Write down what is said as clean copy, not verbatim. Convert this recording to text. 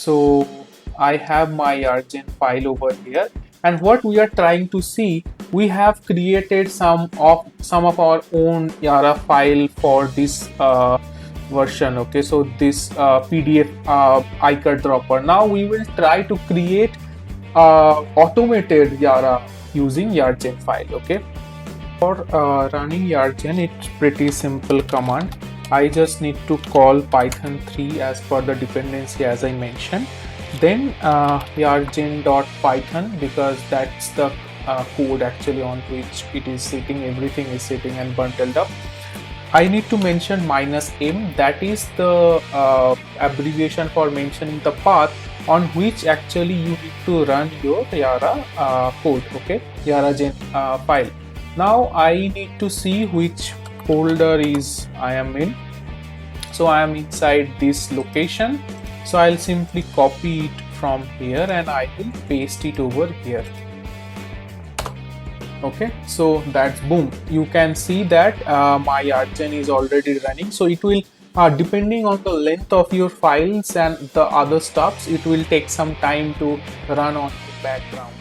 So I have my YarGen file over here, and what we are trying to see, we have created some of our own Yara file for this version. Okay, so this PDF icon dropper. Now we will try to create automated Yara using YarGen file. Okay, for running YarGen, it's pretty simple command. I just need to call Python 3 as per the dependency as I mentioned. Then yargen.python, because that's the code actually on which it is sitting, everything is sitting and bundled up. I need to mention -m, that is the abbreviation for mentioning the path on which actually you need to run your Yara code, okay, YarGen file. Now I need to see which folder I am in. So I am inside this location. So I'll simply copy it from here and I will paste it over here. Okay, so that's boom. You can see that my YarGen is already running. So it will, depending on the length of your files and the other stuffs, it will take some time to run on the background.